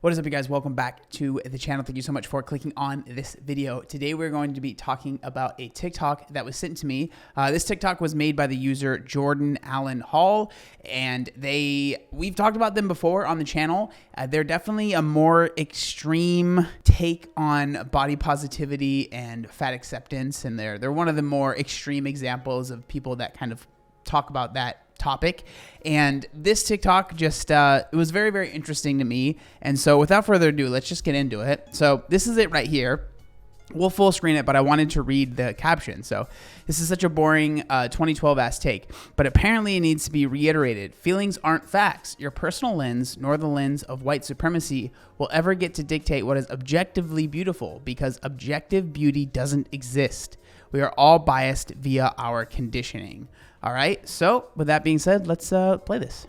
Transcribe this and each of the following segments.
What is up, you guys? Welcome back to the channel. Thank you so much for clicking on this video. Today, we're going to be talking about a TikTok that was sent to me. This TikTok was made by the user Jordan Allen Hall, and we've talked about them before on the channel. They're definitely a more extreme take on body positivity and fat acceptance, and they're one of the more extreme examples of people that kind of talk about that topic. And this TikTok just it was very, very interesting to me. And so without further ado, let's just get into it. So this is it right here. We'll full screen it, but I wanted to read the caption. So this is such a boring 2012 ass take, but apparently it needs to be reiterated. Feelings aren't facts. Your personal lens, nor the lens of white supremacy, will ever get to dictate what is objectively beautiful, because objective beauty doesn't exist. We are all biased via our conditioning. All right, so with that being said, let's play this.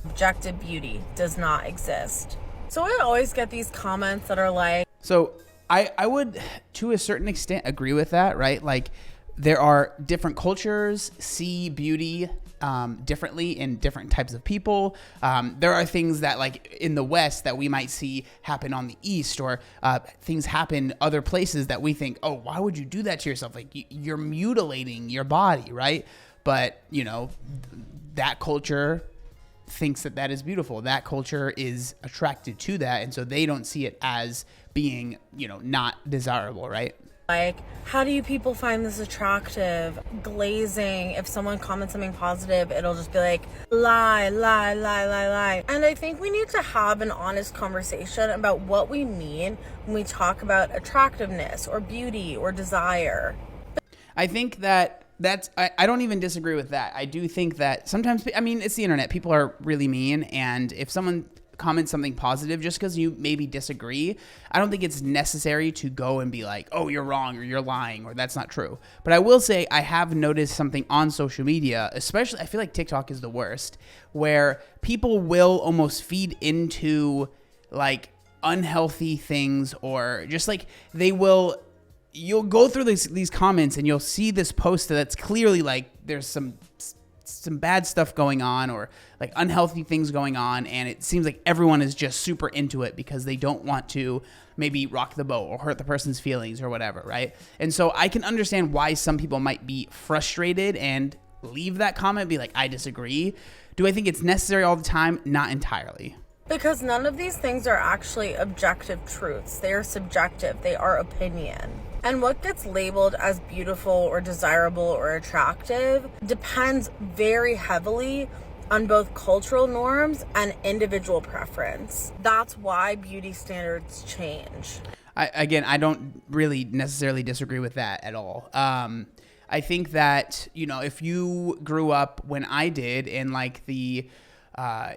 Objective beauty does not exist. So I always get these comments that are like... So I would, to a certain extent, agree with that, right? Like, there are different cultures, see beauty differently in different types of people. There are things that, like, in the West that we might see happen on the East, or things happen other places that we think, oh, why would you do that to yourself? Like, you're mutilating your body, right? But, you know, that culture thinks that that is beautiful. That culture is attracted to that, and so they don't see it as being, you know, not desirable, right? Like, how do you people find this attractive? Glazing. If someone comments something positive, it'll just be like, lie, lie, lie, lie, lie. And I think we need to have an honest conversation about what we mean when we talk about attractiveness or beauty or desire. I think that I don't even disagree with that. I do think that sometimes, I mean, it's the internet. People are really mean. And if someone comments something positive, just because you maybe disagree, I don't think it's necessary to go and be like, oh, you're wrong, or you're lying, or that's not true. But I will say I have noticed something on social media, especially, I feel like TikTok is the worst, where people will almost feed into like unhealthy things, or just like you'll go through these comments and you'll see this post that's clearly like there's some bad stuff going on, or like unhealthy things going on, and it seems like everyone is just super into it because they don't want to maybe rock the boat or hurt the person's feelings or whatever, right? And so I can understand why some people might be frustrated and leave that comment, be like, I disagree. Do I think it's necessary all the time? Not entirely. Because none of these things are actually objective truths. They are subjective. They are opinion. And what gets labeled as beautiful or desirable or attractive depends very heavily on both cultural norms and individual preference. That's why beauty standards change. I don't really necessarily disagree with that at all. I think that, you know, if you grew up when I did in like the late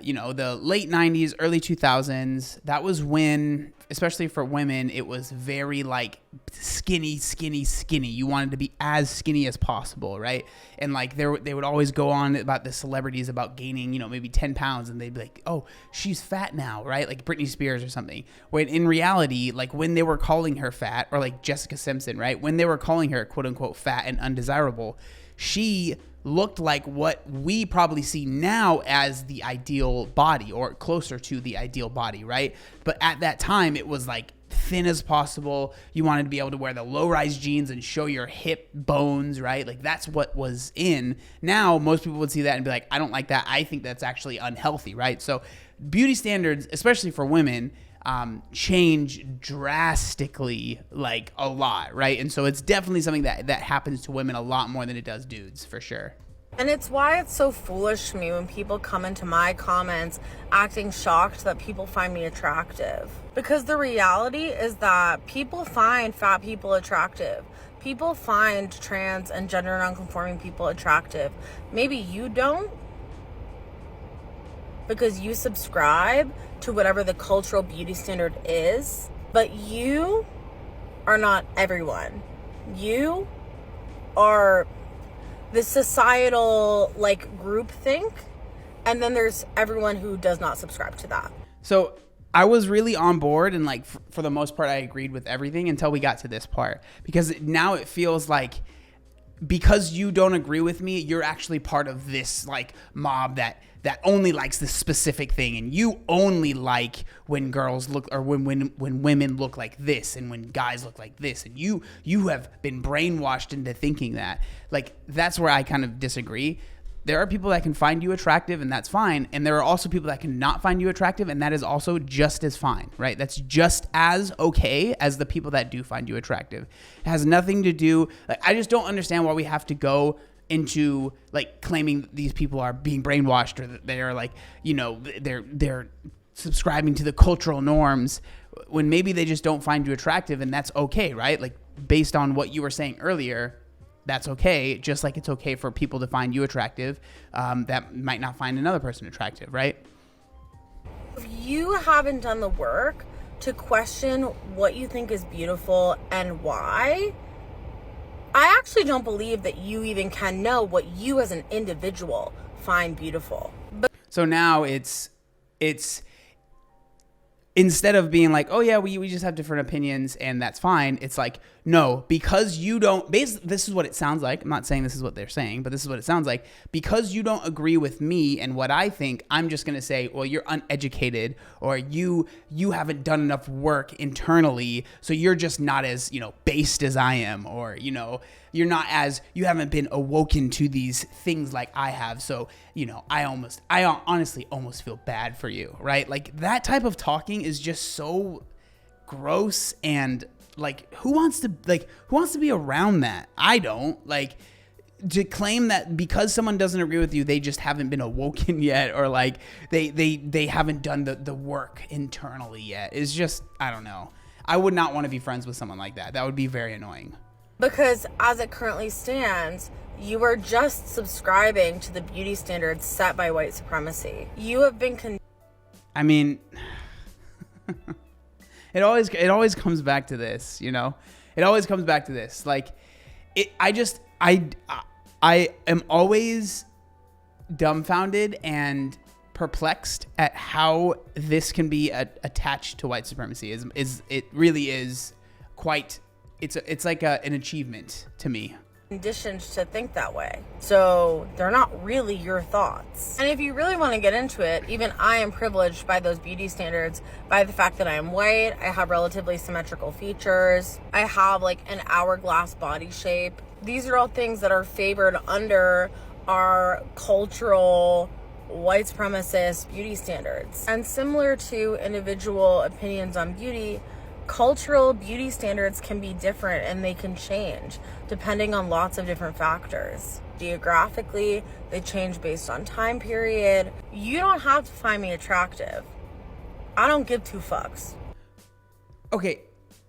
90s, early 2000s, that was when, especially for women, it was very like skinny. You wanted to be as skinny as possible, right? And like they would always go on about the celebrities about gaining, you know, maybe 10 pounds, and they'd be like, oh, she's fat now, right? Like Britney Spears or something. When in reality, like when they were calling her fat, or like Jessica Simpson, right? When they were calling her quote unquote fat and undesirable, she looked like what we probably see now as the ideal body, or closer to the ideal body, right? But at that time, it was like thin as possible. You wanted to be able to wear the low-rise jeans and show your hip bones, right? Like that's what was in. Now, most people would see that and be like, I don't like that. I think that's actually unhealthy, right? So beauty standards, especially for women, change drastically, like a lot, right? And so it's definitely something that happens to women a lot more than it does dudes, for sure. And it's why it's so foolish to me when people come into my comments acting shocked that people find me attractive. Because the reality is that people find fat people attractive. People find trans and gender nonconforming people attractive. Maybe you don't, because you subscribe to whatever the cultural beauty standard is, but you are not everyone. You are the societal like group think, and then there's everyone who does not subscribe to that. So I was really on board, and like for the most part I agreed with everything until we got to this part, because now it feels like because you don't agree with me, you're actually part of this like mob that only likes this specific thing, and you only like when girls look, or when women look like this, and when guys look like this, and you have been brainwashed into thinking that. Like, that's where I kind of disagree. There are people that can find you attractive, and that's fine. And there are also people that cannot find you attractive, and that is also just as fine, right? That's just as okay as the people that do find you attractive. It has nothing to do, like, I just don't understand why we have to go into like claiming these people are being brainwashed, or that they are like, you know, they're subscribing to the cultural norms, when maybe they just don't find you attractive, and that's okay, right? Like, based on what you were saying earlier, that's okay, just like it's okay for people to find you attractive that might not find another person attractive, right? If you haven't done the work to question what you think is beautiful and why, I actually don't believe that you even can know what you as an individual find beautiful. So now it's instead of being like, oh yeah, we just have different opinions and that's fine, it's like, no, because you don't, basically, this is what it sounds like. I'm not saying this is what they're saying, but this is what it sounds like. Because you don't agree with me and what I think, I'm just going to say, well, you're uneducated, or you haven't done enough work internally, so you're just not as, you know, based as I am, or, you know, you haven't been awoken to these things like I have. So, you know, I honestly almost feel bad for you, right? Like, that type of talking is just so gross, and like, who wants to be around that? I don't. Like, to claim that because someone doesn't agree with you, they just haven't been awoken yet, or like they haven't done the work internally yet, is just, I don't know. I would not want to be friends with someone like that. That would be very annoying. Because as it currently stands, you are just subscribing to the beauty standards set by white supremacy. You have been I mean, it always comes back to this, you know? It always comes back to this. Like, I am always dumbfounded and perplexed at how this can be attached to white supremacy. It really is quite, it's like an achievement to me. Conditioned to think that way, so they're not really your thoughts. And if you really want to get into it, even I am privileged by those beauty standards, by the fact that I am white, I have relatively symmetrical features, I have like an hourglass body shape. These are all things that are favored under our cultural white supremacist beauty standards. And similar to individual opinions on beauty, cultural beauty standards can be different, and they can change depending on lots of different factors. Geographically, they change based on time period. You don't have to find me attractive. I don't give two fucks. Okay,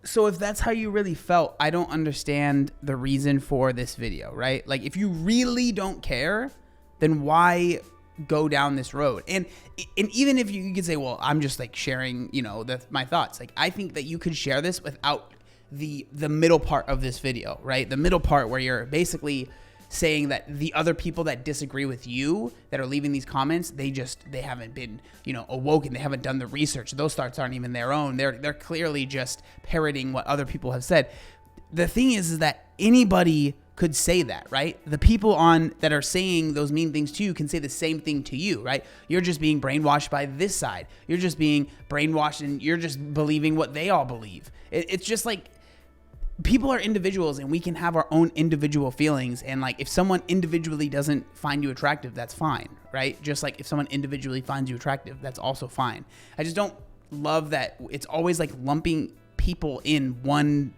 so if that's how you really felt, I don't understand the reason for this video, right? Like, if you really don't care, then why go down this road? And even if you could say, well, I'm just like sharing, you know, my thoughts. Like, I think that you could share this without the middle part of this video, right? The middle part where you're basically saying that the other people that disagree with you that are leaving these comments, they haven't been, you know, awoken. They haven't done the research. Those thoughts aren't even their own. They're clearly just parroting what other people have said. The thing is that anybody could say that, right? The people that are saying those mean things to you can say the same thing to you, right? You're just being brainwashed by this side. You're just being brainwashed, and you're just believing what they all believe. It's just like, people are individuals, and we can have our own individual feelings. And like, if someone individually doesn't find you attractive, that's fine, right? Just like if someone individually finds you attractive, that's also fine. I just don't love that it's always like lumping people in one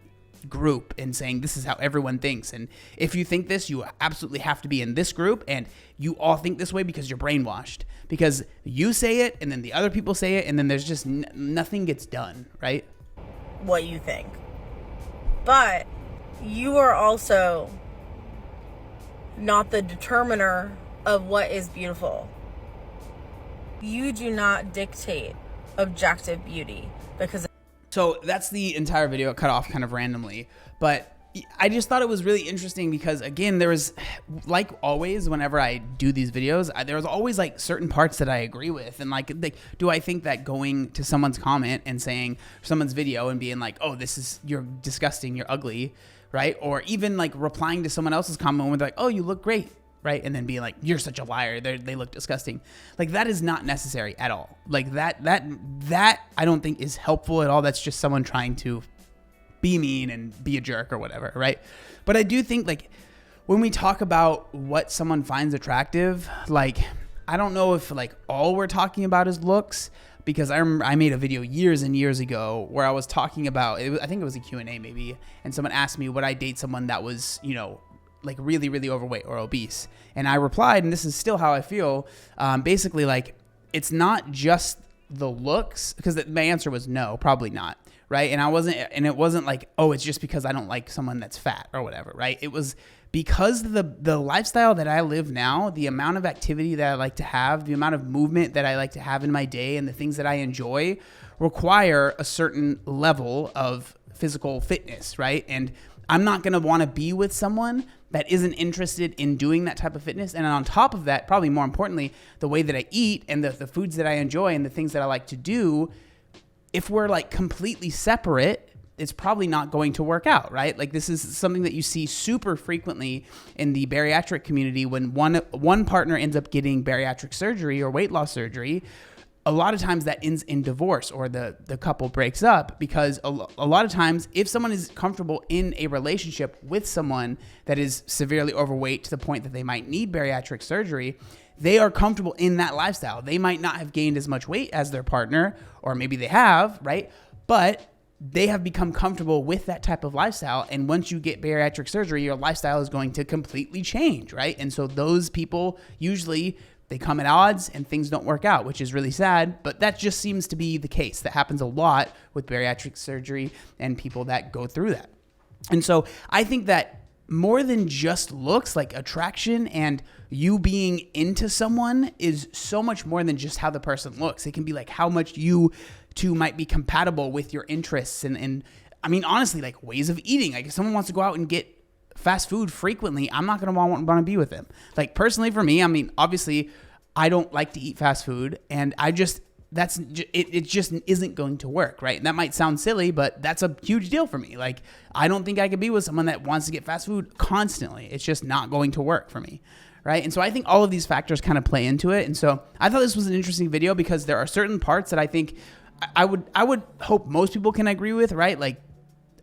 group and saying this is how everyone thinks, and if you think this, you absolutely have to be in this group, and you all think this way because you're brainwashed, because you say it and then the other people say it, and then there's just nothing gets done, right? What you think. But you are also not the determiner of what is beautiful. You do not dictate objective beauty, because so that's the entire video. It cut off kind of randomly, but I just thought it was really interesting because, again, there was, like always, whenever I do these videos, there was always like certain parts that I agree with. And like, do I think that going to someone's comment and saying someone's video and being like, oh, you're disgusting, you're ugly, right? Or even like replying to someone else's comment with like, oh, you look great, right? And then being like, you're such a liar, they look disgusting. Like, that is not necessary at all. Like that I don't think is helpful at all. That's just someone trying to be mean and be a jerk or whatever, right? But I do think, like, when we talk about what someone finds attractive, like, I don't know if like all we're talking about is looks, because I remember I made a video years and years ago where I was talking about, I think it was a Q&A maybe, and someone asked me, would I date someone that was, you know, like really, really overweight or obese? And I replied, and this is still how I feel, basically, like, it's not just the looks, because my answer was no, probably not. Right. And it wasn't like, oh, it's just because I don't like someone that's fat or whatever. Right. It was because the lifestyle that I live now, the amount of activity that I like to have, the amount of movement that I like to have in my day, and the things that I enjoy require a certain level of physical fitness. Right. And I'm not going to want to be with someone that isn't interested in doing that type of fitness. And on top of that, probably more importantly, the way that I eat and the foods that I enjoy and the things that I like to do, if we're like completely separate, it's probably not going to work out, right? Like, this is something that you see super frequently in the bariatric community. When one partner ends up getting bariatric surgery or weight loss surgery, a lot of times that ends in divorce, or the couple breaks up, because a lot of times, if someone is comfortable in a relationship with someone that is severely overweight to the point that they might need bariatric surgery, they are comfortable in that lifestyle. They might not have gained as much weight as their partner, or maybe they have, right? But they have become comfortable with that type of lifestyle. And once you get bariatric surgery, your lifestyle is going to completely change, right? And so those people, usually they come at odds and things don't work out, which is really sad. But that just seems to be the case. That happens a lot with bariatric surgery and people that go through that. And so I think that more than just looks, like attraction and you being into someone is so much more than just how the person looks. It can be like how much you two might be compatible with your interests and I mean, honestly, like ways of eating. Like, if someone wants to go out and get fast food frequently, I'm not going to want to be with them. Like, personally for me, I mean, obviously I don't like to eat fast food, and it just isn't going to work, right? And that might sound silly, but that's a huge deal for me. Like, I don't think I could be with someone that wants to get fast food constantly. It's just not going to work for me, right? And so I think all of these factors kind of play into it. And so I thought this was an interesting video because there are certain parts that I think I would hope most people can agree with, right? Like,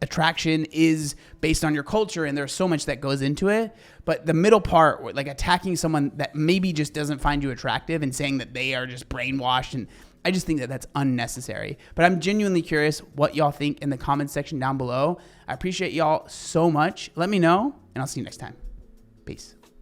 attraction is based on your culture, and there's so much that goes into it. But the middle part, like attacking someone that maybe just doesn't find you attractive and saying that they are just brainwashed, and I just think that that's unnecessary. But I'm genuinely curious what y'all think in the comments section down below. I appreciate y'all so much. Let me know, and I'll see you next time. Peace.